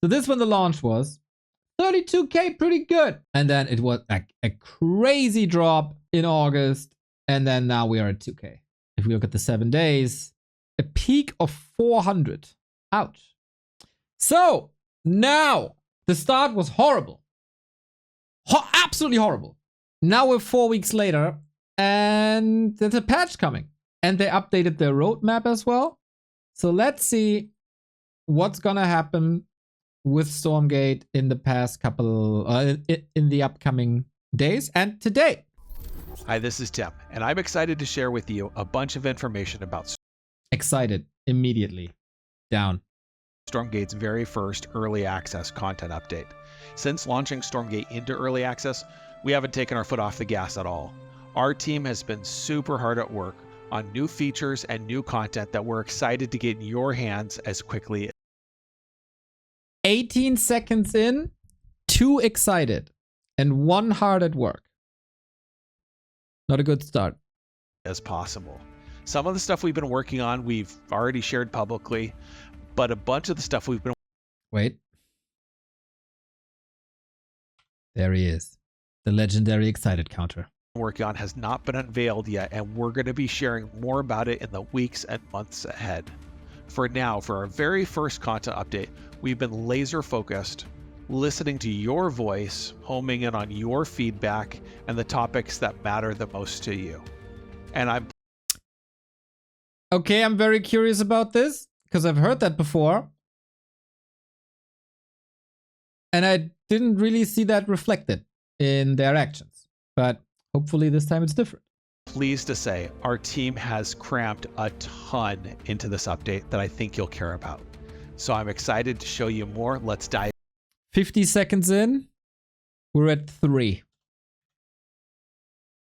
So this when the launch was 32k, pretty good. And then it was a crazy drop in August. And then now we are at 2k. If we look at the 7 days, a peak of 400. Ouch. So now the start was horrible. Absolutely horrible. Now we're 4 weeks later and there's a patch coming. And they updated their roadmap as well. So let's see what's gonna happen with Stormgate in the past couple, in the upcoming days and today. Hi, this is Tim, and I'm excited to share with you a bunch of information about Excited immediately. Down. Stormgate's very first early access content update. Since launching Stormgate into early access, we haven't taken our foot off the gas at all. Our team has been super hard at work on new features and new content that we're excited to get in your hands as quickly 18 seconds in, 2 excited, and 1 hard at work. Not a good start. as possible. Some of the stuff we've been working on, we've already shared publicly, but a bunch of the stuff we've been Wait. There he is. The legendary excited counter. working on has not been unveiled yet, and we're going to be sharing more about it in the weeks and months ahead. For now, for our very first content update, we've been laser focused, listening to your voice, homing in on your feedback and the topics that matter the most to you. And I'm Okay, I'm very curious about this because I've heard that before. And I didn't really see that reflected in their actions. But hopefully this time it's different. pleased to say our team has crammed a ton into this update that I think you'll care about. So I'm excited to show you more. Let's dive 50 seconds in, we're at 3.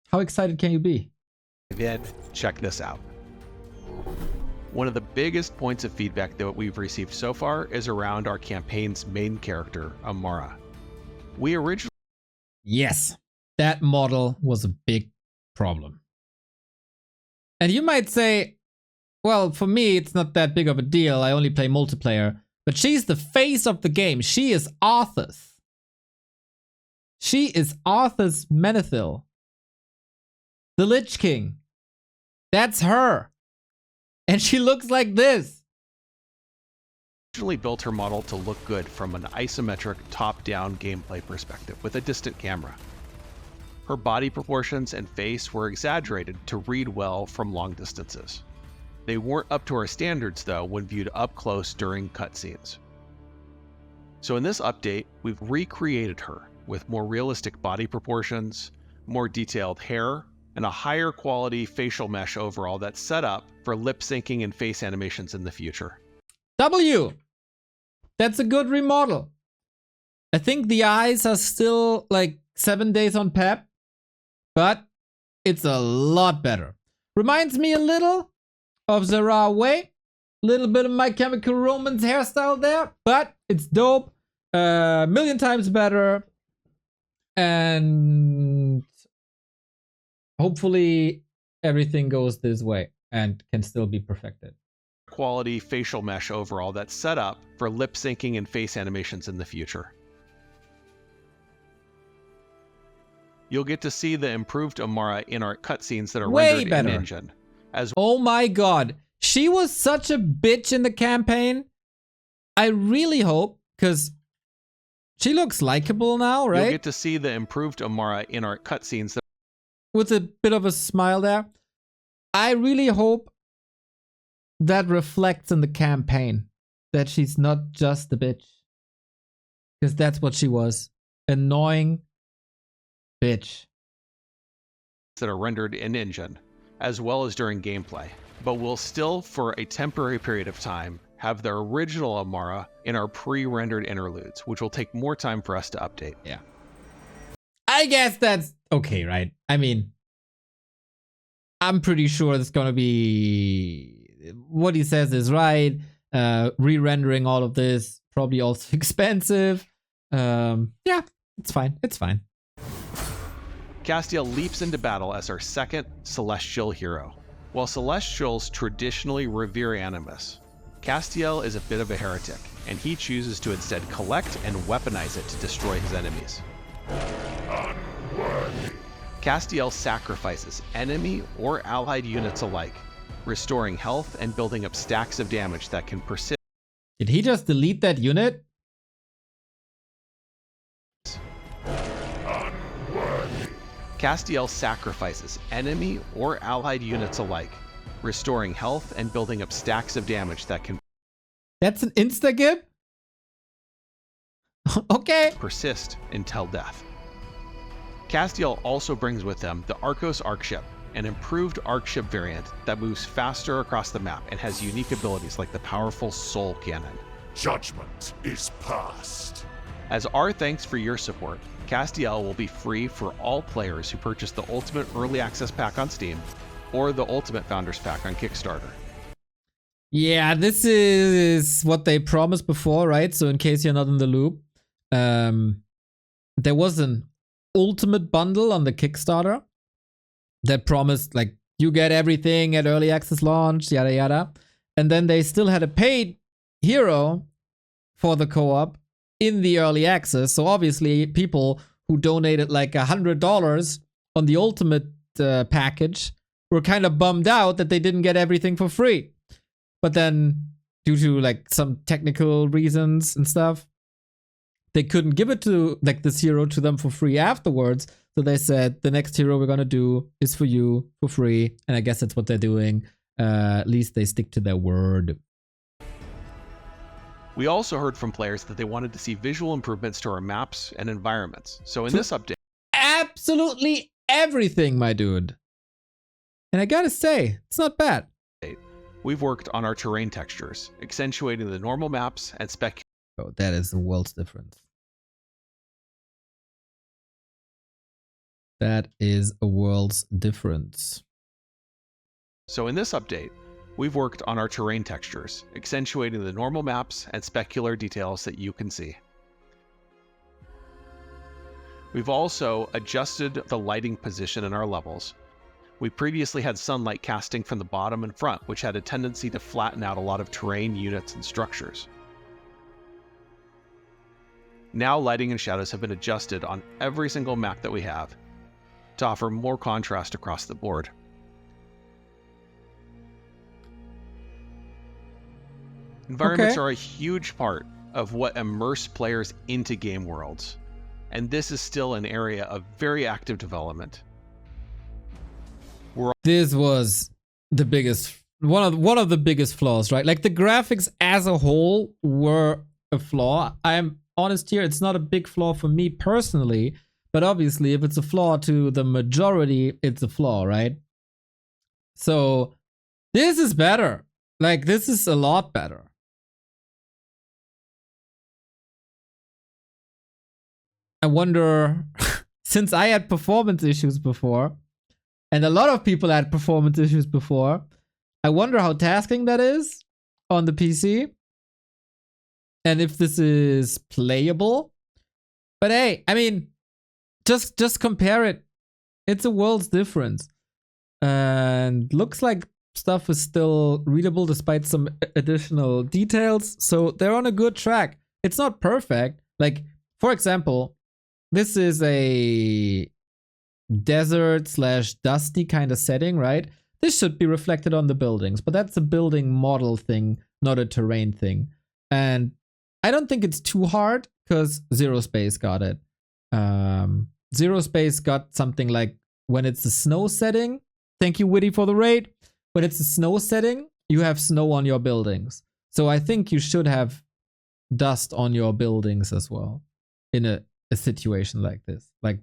How excited can you be? in. Check this out. One of the biggest points of feedback that we've received so far is around our campaign's main character, Amara. We originally Yes, that model was a big problem. And you might say, well, for me, it's not that big of a deal. I only play multiplayer. But she's the face of the game. She is Arthas. She is Arthas Menethil. The Lich King. That's her. And she looks like this. built her model to look good from an isometric top-down gameplay perspective with a distant camera. Her body proportions and face were exaggerated to read well from long distances. They weren't up to our standards though when viewed up close during cutscenes. So in this update, we've recreated her with more realistic body proportions, more detailed hair, and a higher quality facial mesh overall that's set up for lip syncing and face animations in the future. W. That's a good remodel. I think the eyes are still like 7 days on PEP, but it's a lot better. Reminds me a little of Zara Way. Little bit of My Chemical Romance hairstyle there, but it's dope. Million times better. And hopefully everything goes this way and can still be perfected. Quality facial mesh overall that's set up for lip syncing and face animations in the future. You'll get to see the improved Amara in our cutscenes that are Way rendered better. in engine. As Oh my god. She was such a bitch in the campaign. I really hope, because she looks likable now, you'll right? get to see the improved Amara in our cutscenes that With a bit of a smile there. I really hope that reflects in the campaign. That she's not just a bitch. Because that's what she was. Annoying bitch. are rendered in engine, as well as during gameplay. But we'll still, for a temporary period of time, have the original Amara in our pre-rendered interludes, which will take more time for us to update. Yeah. I guess that's okay, right? I mean, I'm pretty sure it's gonna be what he says is right. Re-rendering all of this, probably also expensive. Yeah, it's fine. It's fine. Castiel leaps into battle as our second celestial hero. While celestials traditionally revere Animus, Castiel is a bit of a heretic, and he chooses to instead collect and weaponize it to destroy his enemies. Castiel sacrifices enemy or allied units alike, restoring health and building up stacks of damage that can persist. Did he just delete that unit? Castiel sacrifices enemy or allied units alike, restoring health and building up stacks of damage that can That's an insta-gib? Okay. persist until death. Castiel also brings with them the Arcos Arcship, an improved Arcship variant that moves faster across the map and has unique abilities like the powerful Soul Cannon. Judgment is passed. As our thanks for your support, Castiel will be free for all players who purchase the Ultimate Early Access Pack on Steam or the Ultimate Founders Pack on Kickstarter. Yeah, this is what they promised before, right? So in case you're not in the loop, there was an Ultimate Bundle on the Kickstarter that promised, like, you get everything at early access launch, yada yada. And then they still had a paid hero for the co-op in the early access. So obviously people who donated like $100 on the Ultimate package were kind of bummed out that they didn't get everything for free. But then due to like some technical reasons and stuff, they couldn't give it to like this hero to them for free afterwards. So they said the next hero we're gonna do is for you for free. And I guess that's what they're doing. At least they stick to their word. We also heard from players that they wanted to see visual improvements to our maps and environments. So in this update, Absolutely everything, my dude. And I gotta say, it's not bad. we've worked on our terrain textures, accentuating the normal maps and spec. Oh, that is a world's difference. That is a world's difference. So in this update, we've worked on our terrain textures, accentuating the normal maps and specular details that you can see. We've also adjusted the lighting position in our levels. We previously had sunlight casting from the bottom and front, which had a tendency to flatten out a lot of terrain, units, and structures. Now lighting and shadows have been adjusted on every single map that we have to offer more contrast across the board. Environments are a huge part of what immerse players into game worlds, and this is still an area of very active development. This was the biggest, one of the biggest flaws, right? Like the graphics as a whole were a flaw. I'm honest here, it's not a big flaw for me personally, but obviously if it's a flaw to the majority, it's a flaw, right? So this is better. Like this is a lot better. I wonder, since I had performance issues before, and a lot of people had performance issues before, I wonder how tasking that is on the PC. And if this is playable. But hey, I mean, just compare it. It's a world's difference. And looks like stuff is still readable despite some additional details. So they're on a good track. It's not perfect. Like, for example, this is a desert / dusty kind of setting, right? This should be reflected on the buildings, but that's a building model thing, not a terrain thing. And I don't think it's too hard because Zero Space got it. Zero Space got something like when it's a snow setting. Thank you, Witty, for the raid. When it's a snow setting, you have snow on your buildings. So I think you should have dust on your buildings as well in a situation like this. Like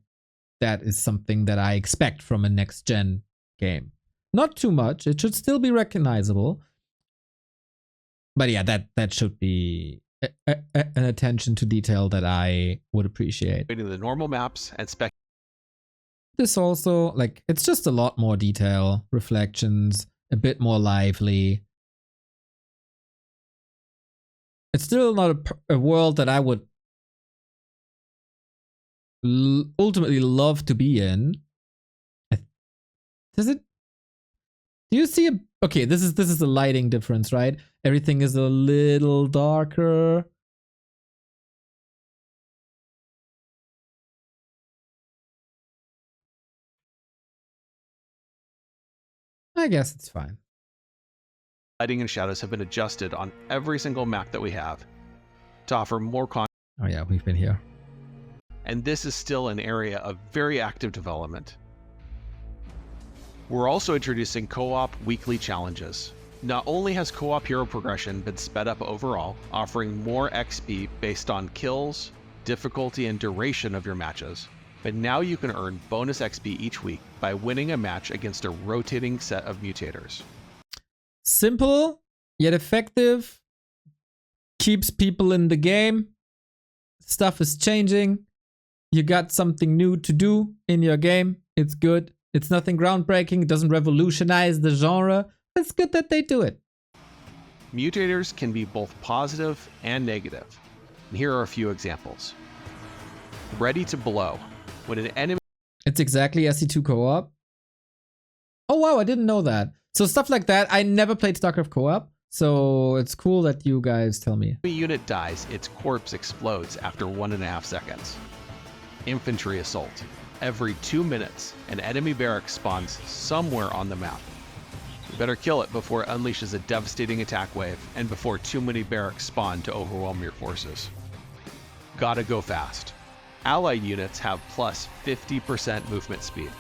that is something that I expect from a next gen game. Not too much. It should still be recognizable. But yeah, that should be an attention to detail that I would appreciate. The normal maps and spec. This also, like, it's just a lot more detail, reflections, a bit more lively. It's still not a world that I would ultimately love to be in. Does it? Do you see Okay, this is the lighting difference, right? Everything is a little darker. I guess it's fine. Lighting and shadows have been adjusted on every single map that we have to offer more content. Oh yeah, we've been here. And this is still an area of very active development. We're also introducing co-op weekly challenges. Not only has co-op hero progression been sped up overall, offering more XP based on kills, difficulty, and duration of your matches, but now you can earn bonus XP each week by winning a match against a rotating set of mutators. Simple, yet effective. Keeps people in the game. Stuff is changing. You got something new to do in your game. It's good. It's nothing groundbreaking. It doesn't revolutionize the genre. It's good that they do it. Mutators can be both positive and negative. And here are a few examples. Ready to blow. When an enemy... It's exactly SC2 co-op. Oh wow, I didn't know that. So stuff like that. I never played StarCraft co-op. So it's cool that you guys tell me. unit dies, its corpse explodes after 1.5 seconds. Infantry assault. Every 2 minutes, an enemy barracks spawns somewhere on the map. You better kill it before it unleashes a devastating attack wave and before too many barracks spawn to overwhelm your forces. Gotta go fast. Allied units have plus 50% movement speed.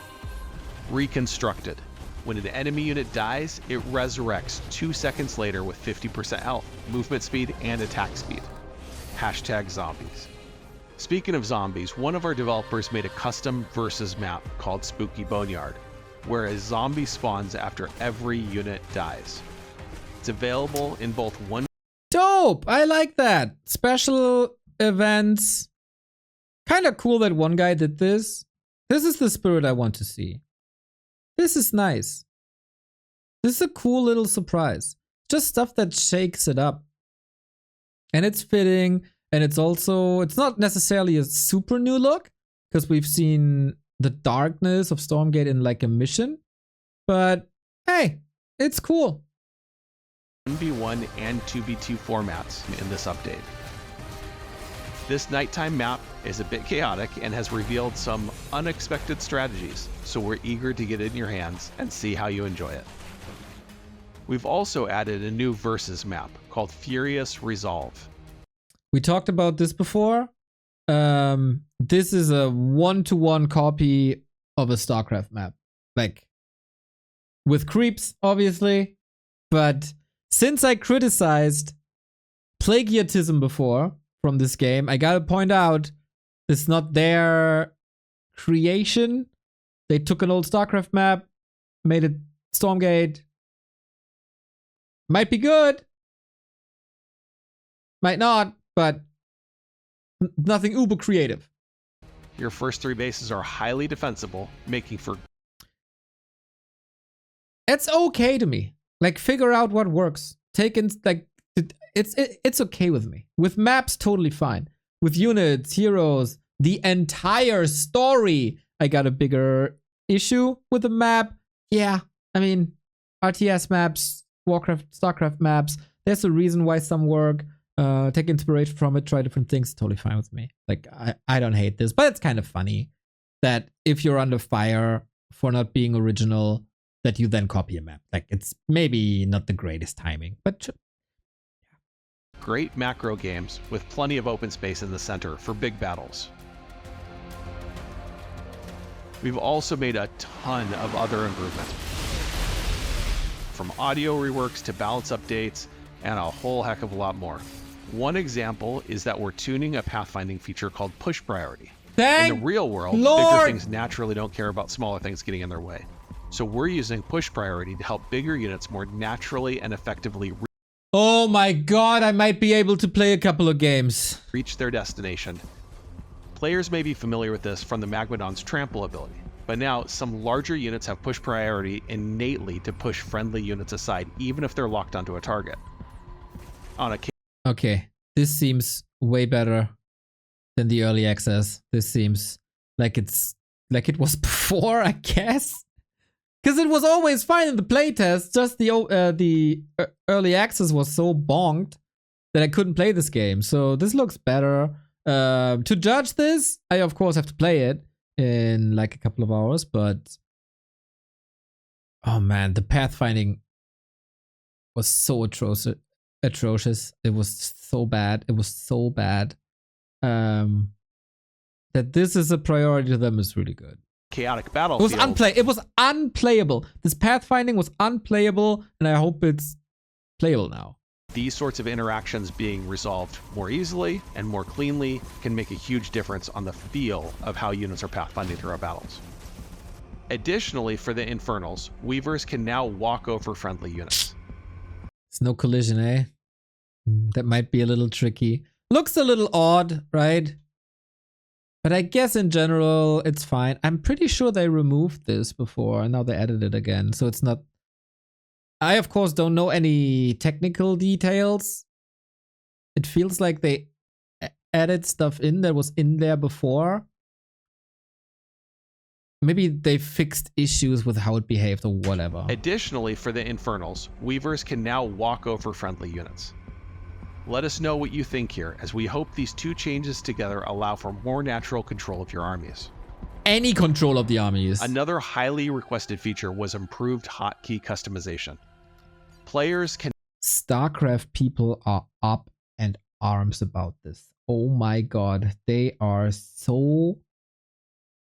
Reconstructed. When an enemy unit dies, it resurrects 2 seconds later with 50% health, movement speed, and attack speed. Hashtag zombies. Speaking of zombies, one of our developers made a custom versus map called Spooky Boneyard, where a zombie spawns after every unit dies. It's available in both one... Dope! I like that. Special events. Kind of cool that one guy did this. This is the spirit I want to see. This is nice. This is a cool little surprise. Just stuff that shakes it up. And it's fitting. And it's also, it's not necessarily a super new look, because we've seen the darkness of Stormgate in like a mission. But hey, it's cool. 1v1 and 2v2 formats in this update. This nighttime map is a bit chaotic and has revealed some unexpected strategies, so we're eager to get it in your hands and see how you enjoy it. We've also added a new versus map called Furious Resolve. We talked about this before. This is a 1-to-1 copy of a StarCraft map. Like, with creeps, obviously. But since I criticized plagiarism before from this game, I gotta point out, it's not their creation. They took an old StarCraft map, made it Stormgate. Might be good. Might not, but nothing uber creative. Your first 3 bases are highly defensible, making for... It's okay to me. Like, figure out what works. Take in, like, it's okay with me. With maps, totally fine. With units, heroes, the entire story, I got a bigger issue with the map. Yeah, I mean, RTS maps, Warcraft, StarCraft maps, there's a reason why some work. Take inspiration from it, try different things, totally fine with me. Like, I don't hate this, but it's kind of funny that if you're under fire for not being original, that you then copy a map. Like, it's maybe not the greatest timing, but great macro games with plenty of open space in the center for big battles. We've also made a ton of other improvements, from audio reworks to balance updates and a whole heck of a lot more. One example is that we're tuning a pathfinding feature called push priority. In the real world, bigger things naturally don't care about smaller things getting in their way. So we're using push priority to help bigger units more naturally and effectively oh my god, I might be able to play a couple of games. Reach their destination. Players may be familiar with this from the Magmadon's trample ability, but now some larger units have push priority innately to push friendly units aside, even if they're locked onto a target. Okay, this seems way better than the early access. This seems like it's like it was before, I guess. Because it was always fine in the playtest, just the early access was so bonked that I couldn't play this game. So this looks better. To judge this, I of course have to play it in like a couple of hours, but oh man, the pathfinding was so atrocious. It was so bad. It was so bad. That this is a priority to them is really good. Chaotic battlefield. It was unplayable. This pathfinding was unplayable, and I hope it's playable now. These sorts of interactions being resolved more easily and more cleanly can make a huge difference on the feel of how units are pathfinding through our battles. Additionally, for the Infernals, Weavers can now walk over friendly units. It's no collision, eh? That might be a little tricky. Looks a little odd, right? But I guess in general, it's fine. I'm pretty sure they removed this before, and now they added it again. So it's not... I, of course, don't know any technical details. It feels like they added stuff in that was in there before. Maybe they fixed issues with how it behaved or whatever. Additionally, for the Infernals, Weavers can now walk over friendly units. Let us know what you think here, as we hope these two changes together allow for more natural control of your armies. Any control of the armies. Another highly requested feature was improved hotkey customization. Players can... StarCraft people are up in arms about this. Oh my god, they are so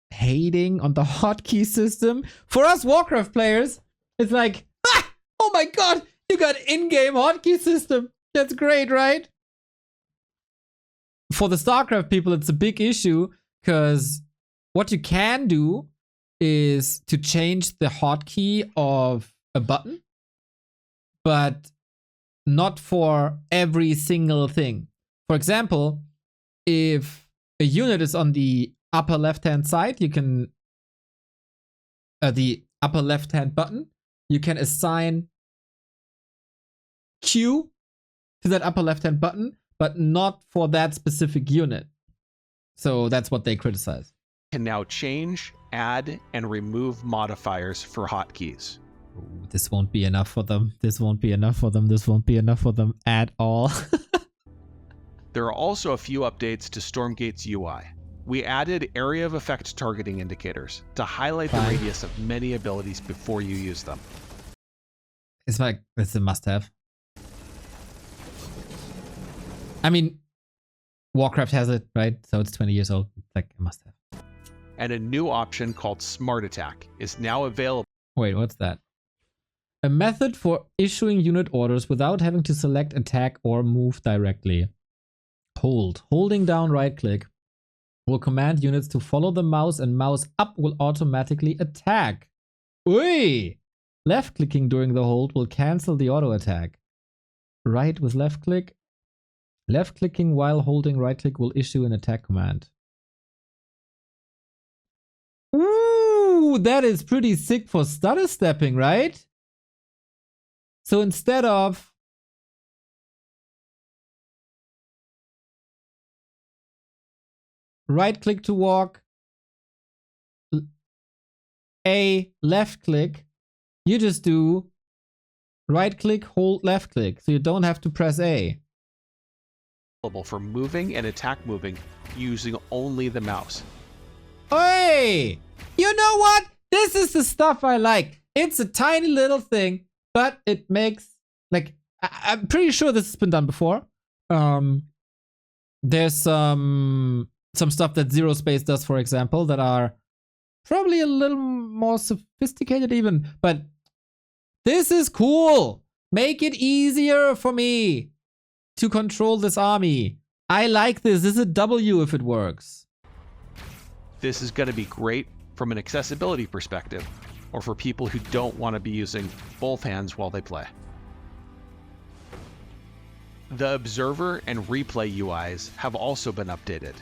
hating on the hotkey system. For us Warcraft players, it's like, ah, oh my god, you got in-game hotkey system. That's great, right? For the StarCraft people, it's a big issue because what you can do is to change the hotkey of a button, but not for every single thing. For example, if a unit is on the upper left-hand side, you can the upper left-hand button, you can assign Q to that upper left-hand button, but not for that specific unit. So that's what they criticize. Can now change, add, and remove modifiers for hotkeys. Ooh, this won't be enough for them. This won't be enough for them. This won't be enough for them at all. There are also a few updates to Stormgate's UI. We added area of effect targeting indicators to highlight the radius of many abilities before you use them. It's like, it's a must-have. I mean, Warcraft has it, right? So it's 20 years old. It's like a must-have. And a new option called Smart Attack is now available. Wait, what's that? A method for issuing unit orders without having to select attack or move directly. Holding down right-click will command units to follow the mouse, and mouse up will automatically attack. Oi! Left-clicking during the hold will cancel the auto-attack. Right with left-click. Left-clicking while holding right-click will issue an attack command. Ooh, that is pretty sick for stutter stepping, right? So instead of right-click to walk, A, left-click, you just do right-click, hold left-click, so you don't have to press A. For moving and attack moving using only the mouse. Hey! You know what? This is the stuff I like. It's a tiny little thing, but it makes, like, I'm pretty sure this has been done before. There's some stuff that Zero Space does, for example, that are probably a little more sophisticated even, but this is cool. Make it easier for me to control this army. I like this. This is a W if it works. This is going to be great from an accessibility perspective, or for people who don't want to be using both hands while they play. The Observer and Replay UIs have also been updated.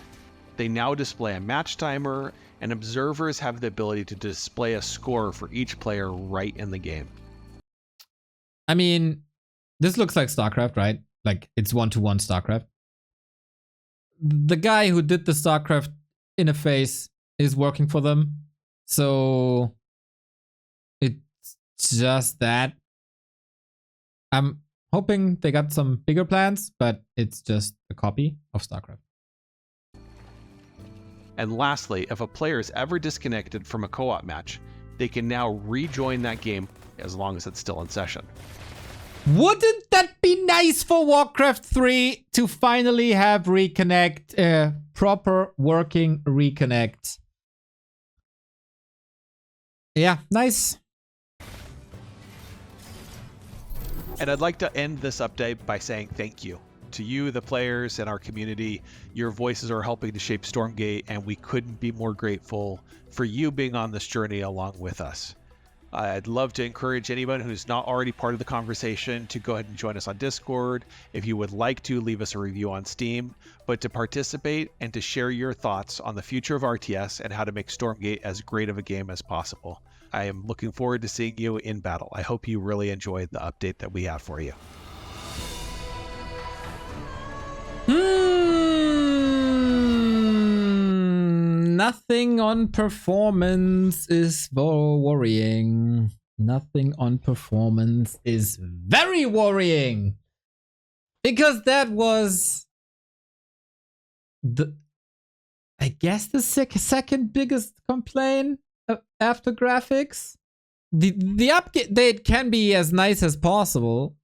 They now display a match timer, and observers have the ability to display a score for each player right in the game. I mean, this looks like StarCraft, right? Like, it's one-to-one StarCraft. The guy who did the StarCraft interface is working for them, so it just that. I'm hoping they got some bigger plans, but it's just a copy of StarCraft. And lastly, if a player is ever disconnected from a co-op match, they can now rejoin that game as long as it's still in session. Wouldn't that be nice for Warcraft 3 to finally have reconnect, proper working reconnect? Yeah, nice. And I'd like to end this update by saying thank you to you, the players, and our community. Your voices are helping to shape Stormgate, and we couldn't be more grateful for you being on this journey along with us. I'd love to encourage anyone who's not already part of the conversation to go ahead and join us on Discord. If you would like to, leave us a review on Steam, but to participate and to share your thoughts on the future of RTS and how to make Stormgate as great of a game as possible. I am looking forward to seeing you in battle. I hope you really enjoyed the update that we have for you. Nothing on performance is worrying. Nothing on performance is very worrying. Because that was I guess the second biggest complaint after graphics. The update can be as nice as possible.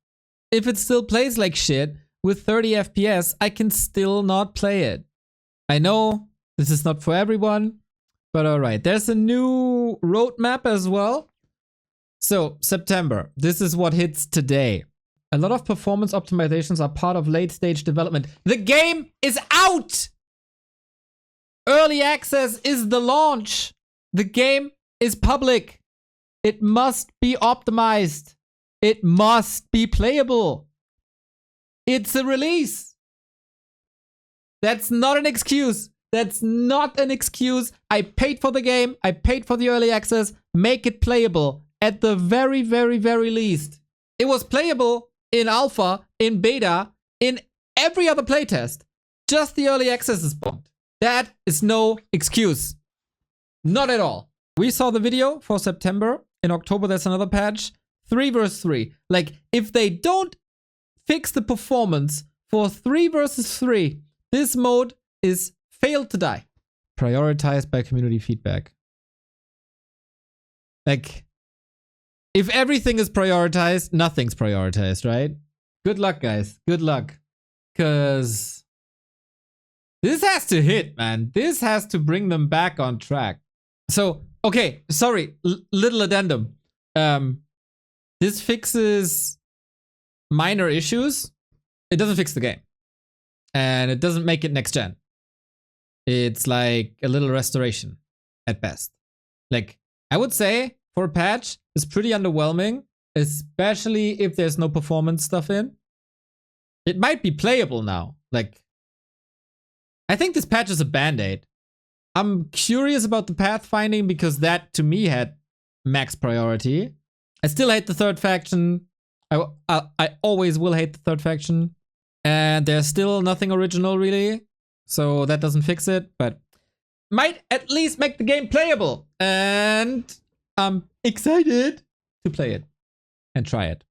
If it still plays like shit with 30 FPS, I can still not play it. I know this is not for everyone, but alright. There's a new roadmap as well. So, September. This is what hits today. A lot of performance optimizations are part of late-stage development. The game is out! Early access is the launch. The game is public. It must be optimized. It must be playable. It's a release. That's not an excuse. That's not an excuse. I paid for the game. I paid for the early access. Make it playable at the very, very, very least. It was playable in alpha, in beta, in every other playtest. Just the early access is bugged. That is no excuse. Not at all. We saw the video for September. In October, there's another patch. 3 versus 3. Like, if they don't fix the performance for 3 versus 3, this mode is failed to die. Prioritized by community feedback. Like, if everything is prioritized, nothing's prioritized, right? Good luck, guys. Good luck. Because this has to hit, man. This has to bring them back on track. So, okay, sorry. Little addendum. This fixes minor issues. It doesn't fix the game. And it doesn't make it next gen. It's like a little restoration at best. Like, I would say for a patch, it's pretty underwhelming, especially if there's no performance stuff in. It might be playable now. Like, I think this patch is a band-aid. I'm curious about the pathfinding because that to me had max priority. I still hate the third faction. I always will hate the third faction. And there's still nothing original really. So that doesn't fix it, but might at least make the game playable. And I'm excited to play it and try it.